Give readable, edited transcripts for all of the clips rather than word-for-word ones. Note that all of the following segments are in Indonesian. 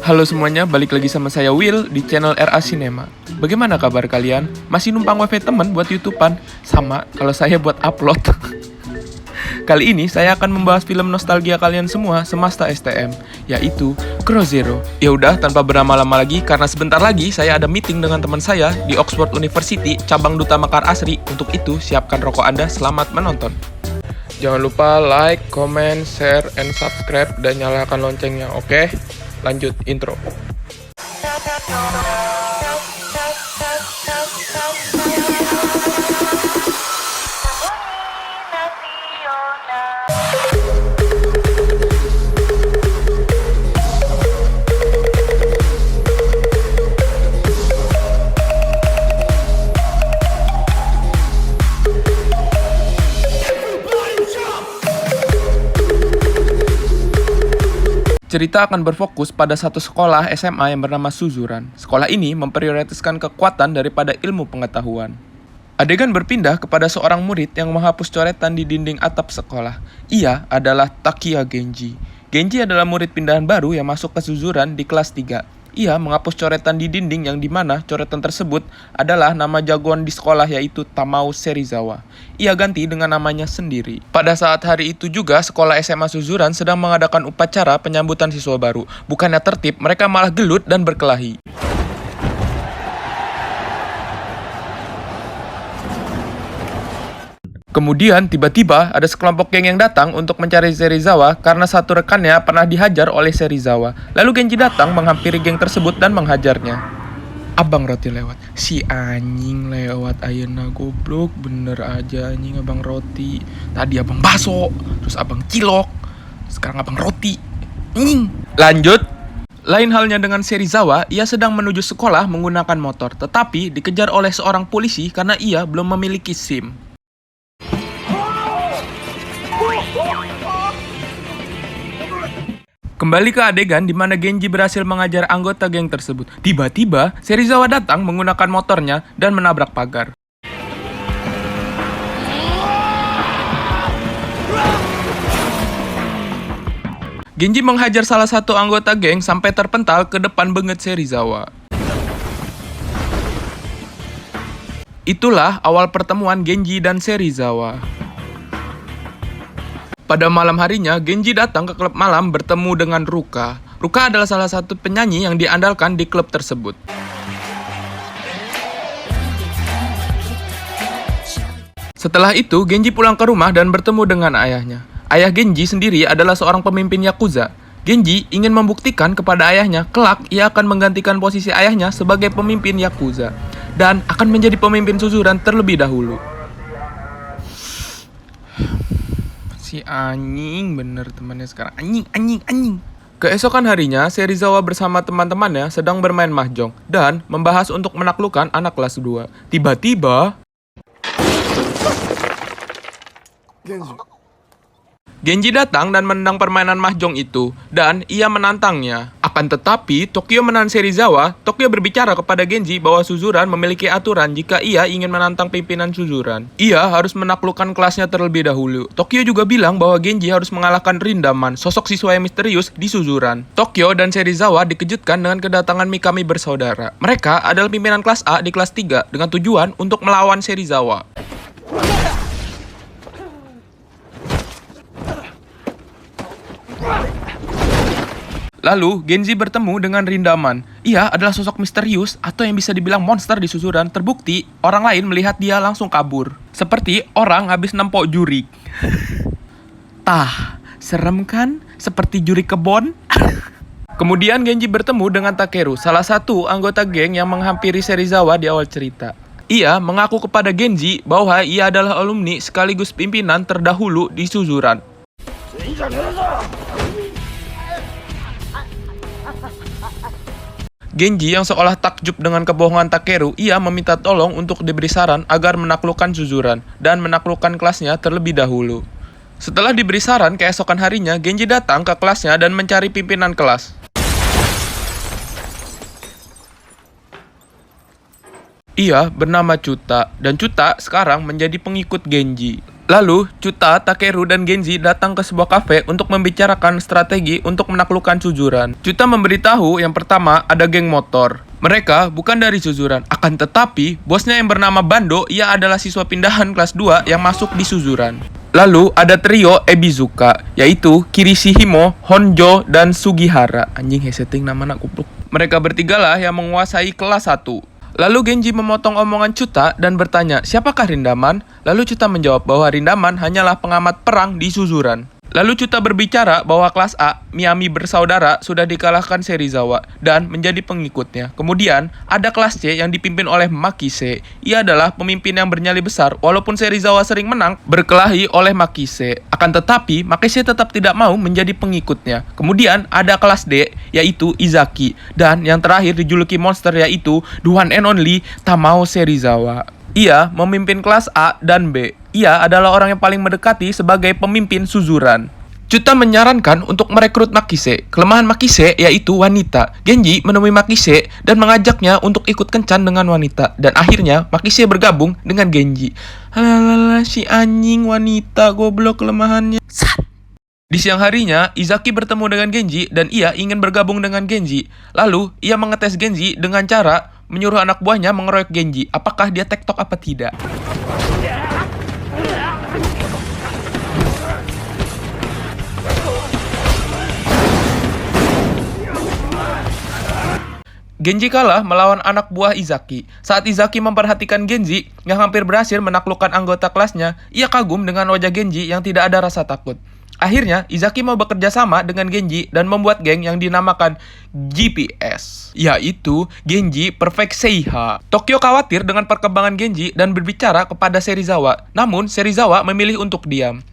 Halo semuanya, balik lagi sama saya Will di channel RA Cinema. Bagaimana kabar kalian? Masih numpang wifi temen buat YouTubean? Sama, kalau saya buat upload. Kali ini saya akan membahas film nostalgia kalian semua semasa STM, yaitu Crow Zero. Ya udah, tanpa berlama-lama lagi, karena sebentar lagi saya ada meeting dengan teman saya di Oxford University, cabang Duta Mekar Asri. Untuk itu, siapkan rokok Anda, selamat menonton. Jangan lupa like, comment, share, and subscribe, dan nyalakan loncengnya, oke? Lanjut, intro. Cerita akan berfokus pada satu sekolah SMA yang bernama Suzuran. Sekolah ini memprioritaskan kekuatan daripada ilmu pengetahuan. Adegan berpindah kepada seorang murid yang menghapus coretan di dinding atap sekolah. Ia adalah Takiya Genji. Genji adalah murid pindahan baru yang masuk ke Suzuran di kelas 3. Ia menghapus coretan di dinding yang dimana coretan tersebut adalah nama jagoan di sekolah, yaitu Tamao Serizawa. Ia ganti dengan namanya sendiri. Pada saat hari itu juga, sekolah SMA Suzuran sedang mengadakan upacara penyambutan siswa baru. Bukannya tertib, mereka malah gelut dan berkelahi. Kemudian tiba-tiba ada sekelompok geng yang datang untuk mencari Serizawa karena satu rekannya pernah dihajar oleh Serizawa. Lalu Genji datang menghampiri geng tersebut dan menghajarnya. Abang Roti lewat. Si anjing lewat ayeuna goblok, bener aja anjing Abang Roti. Tadi Abang Baso, terus Abang Cilok, sekarang Abang Roti. Anjing. Lanjut. Lain halnya dengan Serizawa, ia sedang menuju sekolah menggunakan motor, tetapi dikejar oleh seorang polisi karena ia belum memiliki SIM. Kembali ke adegan di mana Genji berhasil mengajar anggota geng tersebut. Tiba-tiba, Serizawa datang menggunakan motornya dan menabrak pagar. Genji menghajar salah satu anggota geng sampai terpental ke depan benget Serizawa. Itulah awal pertemuan Genji dan Serizawa. Pada malam harinya, Genji datang ke klub malam bertemu dengan Ruka. Ruka adalah salah satu penyanyi yang diandalkan di klub tersebut. Setelah itu, Genji pulang ke rumah dan bertemu dengan ayahnya. Ayah Genji sendiri adalah seorang pemimpin Yakuza. Genji ingin membuktikan kepada ayahnya kelak ia akan menggantikan posisi ayahnya sebagai pemimpin Yakuza dan akan menjadi pemimpin Suzuran terlebih dahulu. Si anjing bener temannya sekarang. Anjing. Keesokan harinya, Serizawa bersama teman-temannya sedang bermain mahjong dan membahas untuk menaklukkan anak kelas 2. Tiba-tiba Genji datang dan menendang permainan mahjong itu, dan ia menantangnya. Akan tetapi, Tokyo menahan Serizawa. Tokyo berbicara kepada Genji bahwa Suzuran memiliki aturan jika ia ingin menantang pimpinan Suzuran. Ia harus menaklukkan kelasnya terlebih dahulu. Tokyo juga bilang bahwa Genji harus mengalahkan Rindaman, sosok siswa yang misterius di Suzuran. Tokyo dan Serizawa dikejutkan dengan kedatangan Mikami bersaudara. Mereka adalah pimpinan kelas A di kelas 3 dengan tujuan untuk melawan Serizawa. Lalu, Genji bertemu dengan Rindaman. Ia adalah sosok misterius atau yang bisa dibilang monster di Suzuran. Terbukti, orang lain melihat dia langsung kabur. Seperti orang habis nempok jurik. Tah, serem kan? Seperti jurik kebon? Kemudian Genji bertemu dengan Takeru, salah satu anggota geng yang menghampiri Serizawa di awal cerita. Ia mengaku kepada Genji bahwa ia adalah alumni sekaligus pimpinan terdahulu di Suzuran. Genji yang seolah takjub dengan kebohongan Takeru, ia meminta tolong untuk diberi saran agar menaklukkan Suzuran dan menaklukkan kelasnya terlebih dahulu. Setelah diberi saran, keesokan harinya Genji datang ke kelasnya dan mencari pimpinan kelas. Ia bernama Cuta, dan Cuta sekarang menjadi pengikut Genji. Lalu, Chuta, Takeru, dan Genji datang ke sebuah kafe untuk membicarakan strategi untuk menaklukkan Suzuran. Chuta memberitahu yang pertama ada geng motor. Mereka bukan dari Suzuran, akan tetapi bosnya yang bernama Bando, ia adalah siswa pindahan kelas 2 yang masuk di Suzuran. Lalu ada trio Ebizuka, yaitu Kirishihimo, Honjo, dan Sugihara. Anjing, setting nama anak kupluk. Mereka bertigalah yang menguasai kelas 1. Lalu Genji memotong omongan Chuta dan bertanya, siapakah Rindaman? Lalu Chuta menjawab bahwa Rindaman hanyalah pengamat perang di Suzuran. Lalu Chuta berbicara bahwa kelas A, Miami bersaudara, sudah dikalahkan Serizawa dan menjadi pengikutnya. Kemudian, ada kelas C yang dipimpin oleh Makise. Ia adalah pemimpin yang bernyali besar, walaupun Serizawa sering menang, berkelahi oleh Makise. Akan tetapi, Makise tetap tidak mau menjadi pengikutnya. Kemudian, ada kelas D, yaitu Izaki. Dan yang terakhir dijuluki monster, yaitu the one and only Tamao Serizawa. Ia memimpin kelas A dan B. Ia adalah orang yang paling mendekati sebagai pemimpin Suzuran. Chuta menyarankan untuk merekrut Makise. Kelemahan Makise yaitu wanita. Genji menemui Makise dan mengajaknya untuk ikut kencan dengan wanita. Dan akhirnya Makise bergabung dengan Genji. Halalala, si anjing wanita, goblok kelemahannya. Di siang harinya, Izaki bertemu dengan Genji dan ia ingin bergabung dengan Genji. Lalu, ia mengetes Genji dengan cara menyuruh anak buahnya mengeroyok Genji. Apakah dia tektok apa tidak? Genji kalah melawan anak buah Izaki. Saat Izaki memperhatikan Genji yang hampir berhasil menaklukkan anggota kelasnya, ia kagum dengan wajah Genji yang tidak ada rasa takut. Akhirnya, Izaki mau bekerja sama dengan Genji dan membuat geng yang dinamakan GPS, yaitu Genji Perfect Seiha. Tokyo khawatir dengan perkembangan Genji dan berbicara kepada Serizawa, namun Serizawa memilih untuk diam.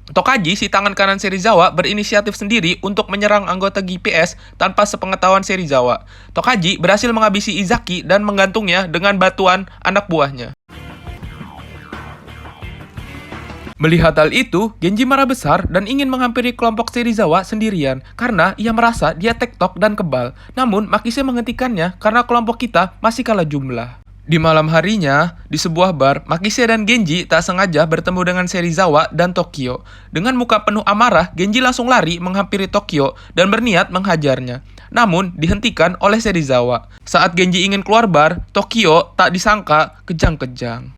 Tokaji, si tangan kanan Serizawa, berinisiatif sendiri untuk menyerang anggota GPS tanpa sepengetahuan Serizawa. Tokaji berhasil menghabisi Izaki dan menggantungnya dengan batuan anak buahnya. Melihat hal itu, Genji marah besar dan ingin menghampiri kelompok Serizawa sendirian karena ia merasa dia tektok dan kebal. Namun, Makise menghentikannya karena kelompok kita masih kalah jumlah. Di malam harinya, di sebuah bar, Makise dan Genji tak sengaja bertemu dengan Serizawa dan Tokyo. Dengan muka penuh amarah, Genji langsung lari menghampiri Tokyo dan berniat menghajarnya. Namun, dihentikan oleh Serizawa. Saat Genji ingin keluar bar, Tokyo tak disangka kejang-kejang.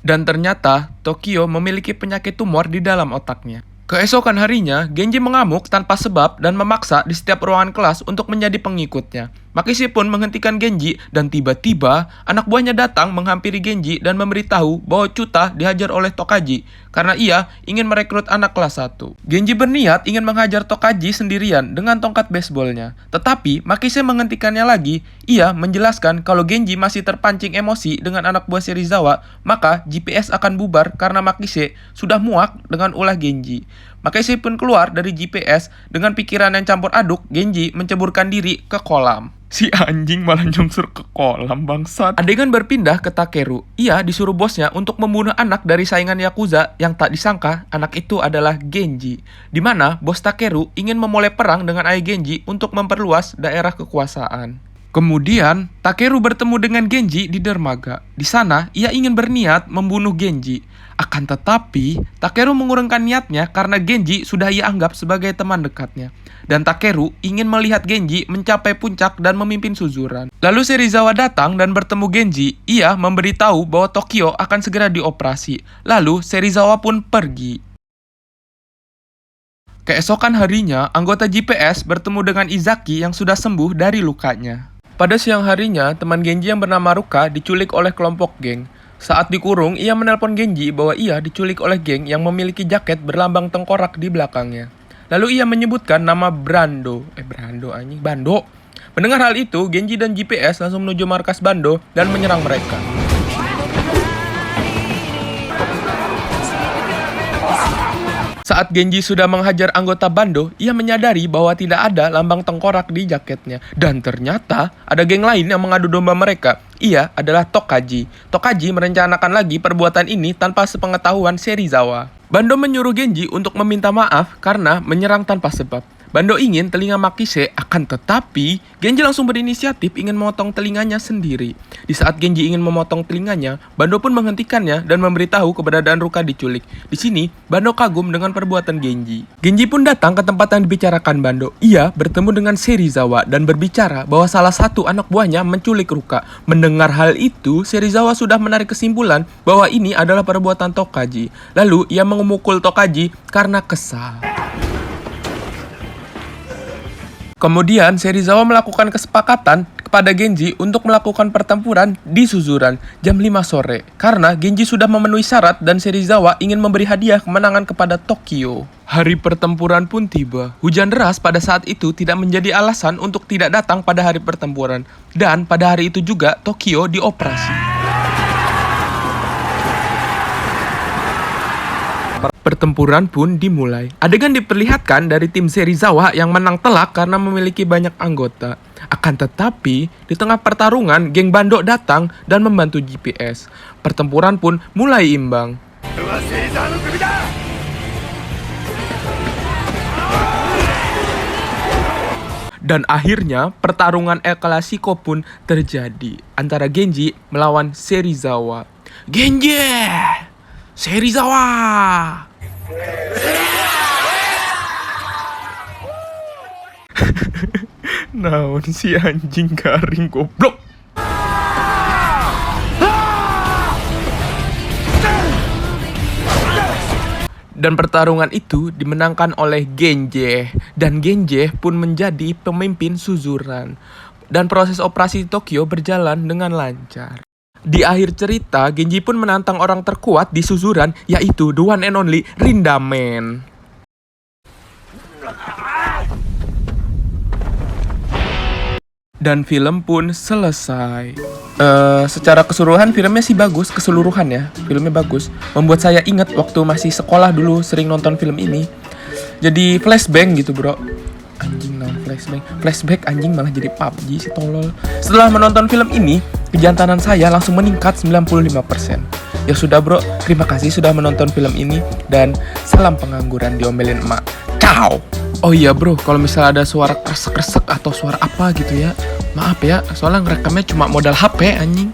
Dan ternyata, Tokyo memiliki penyakit tumor di dalam otaknya. Keesokan harinya, Genji mengamuk tanpa sebab dan memaksa di setiap ruangan kelas untuk menjadi pengikutnya. Makise pun menghentikan Genji dan tiba-tiba anak buahnya datang menghampiri Genji dan memberitahu bahwa Chuta dihajar oleh Tokaji karena ia ingin merekrut anak kelas 1. Genji berniat ingin menghajar Tokaji sendirian dengan tongkat baseballnya. Tetapi Makise menghentikannya lagi. Ia menjelaskan kalau Genji masih terpancing emosi dengan anak buah Serizawa, maka GPS akan bubar karena Makise sudah muak dengan ulah Genji. Makise pun keluar dari GPS dengan pikiran yang campur aduk. Genji menceburkan diri ke kolam. Si anjing malah nyungsur ke kolam, bangsat. Adegan berpindah ke Takeru. Ia disuruh bosnya untuk membunuh anak dari saingan Yakuza yang tak disangka anak itu adalah Genji. Di mana bos Takeru ingin memulai perang dengan ayah Genji untuk memperluas daerah kekuasaan. Kemudian, Takeru bertemu dengan Genji di dermaga. Di sana, ia ingin berniat membunuh Genji. Akan tetapi, Takeru mengurungkan niatnya karena Genji sudah ia anggap sebagai teman dekatnya. Dan Takeru ingin melihat Genji mencapai puncak dan memimpin Suzuran. Lalu Serizawa datang dan bertemu Genji. Ia memberitahu bahwa Tokyo akan segera dioperasi. Lalu Serizawa pun pergi. Keesokan harinya, anggota GPS bertemu dengan Izaki yang sudah sembuh dari lukanya. Pada siang harinya, teman Genji yang bernama Ruka diculik oleh kelompok geng. Saat dikurung, ia menelpon Genji bahwa ia diculik oleh geng yang memiliki jaket berlambang tengkorak di belakangnya. Lalu ia menyebutkan nama Bando. Mendengar hal itu, Genji dan GPS langsung menuju markas Bando dan menyerang mereka. Saat Genji sudah menghajar anggota Bando, ia menyadari bahwa tidak ada lambang tengkorak di jaketnya. Dan ternyata ada geng lain yang mengadu domba mereka. Ia adalah Tokaji. Tokaji merencanakan lagi perbuatan ini tanpa sepengetahuan Serizawa. Bando menyuruh Genji untuk meminta maaf karena menyerang tanpa sebab. Bando ingin telinga Makise, akan tetapi Genji langsung berinisiatif ingin memotong telinganya sendiri. Di saat Genji ingin memotong telinganya, Bando pun menghentikannya dan memberitahu keberadaan Ruka diculik. Di sini, Bando kagum dengan perbuatan Genji. Genji pun datang ke tempat yang dibicarakan Bando. Ia bertemu dengan Serizawa dan berbicara bahwa salah satu anak buahnya menculik Ruka. Mendengar hal itu, Serizawa sudah menarik kesimpulan bahwa ini adalah perbuatan Tokaji. Lalu, ia memukul Tokaji karena kesal. Kemudian, Serizawa melakukan kesepakatan kepada Genji untuk melakukan pertempuran di Suzuran jam 5 sore. Karena Genji sudah memenuhi syarat dan Serizawa ingin memberi hadiah kemenangan kepada Tokyo. Hari pertempuran pun tiba. Hujan deras pada saat itu tidak menjadi alasan untuk tidak datang pada hari pertempuran. Dan pada hari itu juga Tokyo dioperasi. Pertempuran pun dimulai. Adegan diperlihatkan dari tim Serizawa yang menang telak karena memiliki banyak anggota. Akan tetapi, di tengah pertarungan, geng Bando datang dan membantu GPS. Pertempuran pun mulai imbang. Dan akhirnya, pertarungan El Clasico pun terjadi antara Genji melawan Serizawa. Genji! Serizawa! Naon si anjing garing goblok. Dan pertarungan itu dimenangkan oleh Genji. Dan Genji pun menjadi pemimpin Suzuran. Dan proses operasi Tokyo berjalan dengan lancar. Di akhir cerita, Genji pun menantang orang terkuat di Suzuran, yaitu the one and only Rindamen. Dan film pun selesai. Secara keseluruhan filmnya sih bagus, keseluruhan ya, filmnya bagus. Membuat saya ingat waktu masih sekolah dulu sering nonton film ini. Jadi flashbang gitu bro. Anjing naon flashback anjing malah jadi PUBG si tolol. Setelah menonton film ini, kejantanan saya langsung meningkat 95%. Ya sudah bro, terima kasih sudah menonton film ini. Dan salam pengangguran diomelin emak. Ciao. Oh iya bro, kalau misalnya ada suara kresek-kresek atau suara apa gitu ya, maaf ya, soalnya ngerekamnya cuma modal HP anjing.